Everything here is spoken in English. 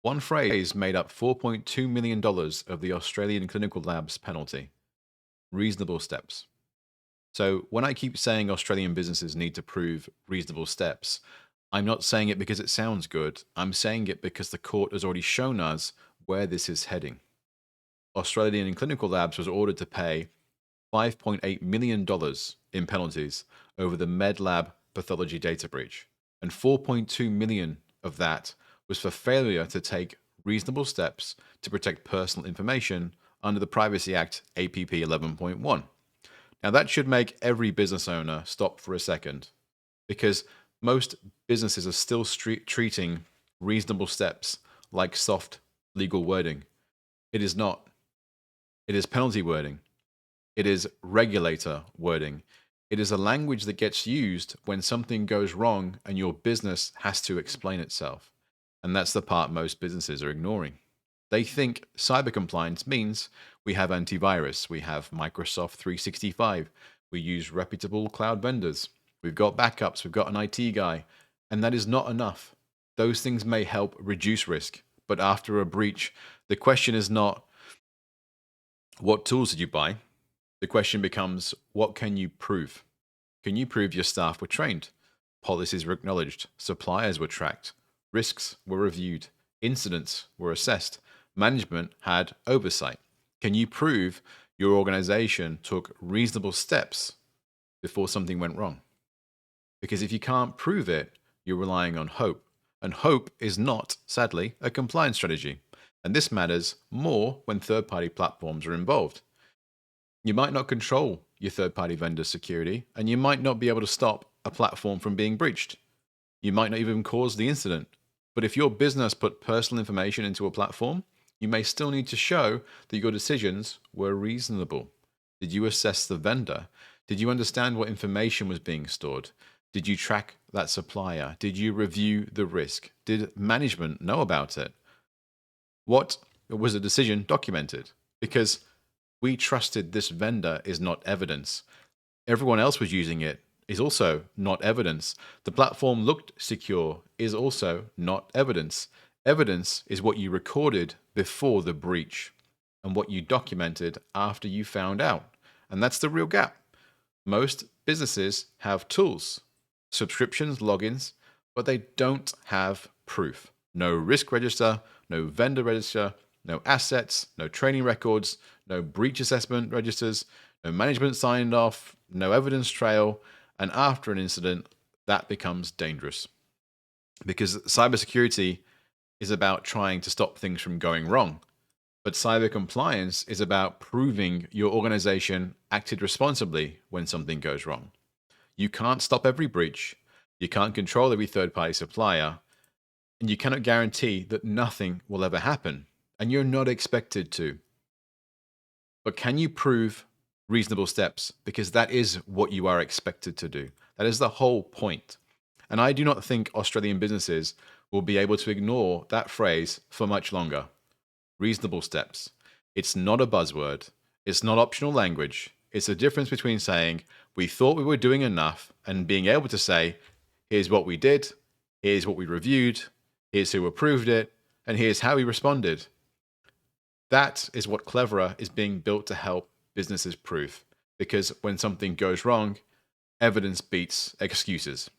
One phrase made up $4.2 million of the Australian clinical lab's penalty. Reasonable steps. So when I keep saying Australian businesses need to prove reasonable steps, I'm not saying it because it sounds good. I'm saying it because the court has already shown us where this is heading. Australian Clinical Labs was ordered to pay $5.8 million in penalties over the Medlab Pathology data breach, and 4.2 million of that was for failure to take reasonable steps to protect personal information under the Privacy Act APP 11.1. Now, that should make every business owner stop for a second, because most businesses are still treating reasonable steps like soft legal wording. It is not. It is penalty wording. It is regulator wording. It is a language that gets used when something goes wrong and your business has to explain itself. And that's the part most businesses are ignoring. They think cyber compliance means we have antivirus, we have Microsoft 365, we use reputable cloud vendors, we've got backups, we've got an IT guy, and that is not enough. Those things may help reduce risk, but after a breach, the question is not, what tools did you buy? The question becomes, what can you prove? Can you prove your staff were trained? Policies were acknowledged, suppliers were tracked, risks were reviewed, incidents were assessed, management had oversight. Can you prove your organization took reasonable steps before something went wrong? Because if you can't prove it, you're relying on hope. And hope is not, sadly, a compliance strategy. And this matters more when third-party platforms are involved. You might not control your third-party vendor's security, and you might not be able to stop a platform from being breached. You might not even cause the incident. But if your business put personal information into a platform, you may still need to show that your decisions were reasonable. Did you assess the vendor? Did you understand what information was being stored? Did you track that supplier? Did you review the risk? Did management know about it? What was the decision documented? Because we trusted this vendor is not evidence. Everyone else was using it is also not evidence. The platform looked secure is also not evidence. Evidence is what you recorded before the breach and what you documented after you found out. And that's the real gap. Most businesses have tools, subscriptions, logins, but they don't have proof. No risk register, no vendor register, no assets, no training records, no breach assessment registers, no management signed off, no evidence trail, and after an incident, that becomes dangerous. Because cybersecurity is about trying to stop things from going wrong, but cyber compliance is about proving your organization acted responsibly when something goes wrong. You can't stop every breach, you can't control every third-party supplier, and you cannot guarantee that nothing will ever happen, and you're not expected to. But can you prove reasonable steps? Because that is what you are expected to do. That is the whole point. And I do not think Australian businesses will be able to ignore that phrase for much longer. Reasonable steps. It's not a buzzword. It's not optional language. It's the difference between saying, we thought we were doing enough, and being able to say, here's what we did, here's what we reviewed, here's who approved it, and here's how we responded. That is what Cleverer is being built to help businesses prove. Because when something goes wrong, evidence beats excuses.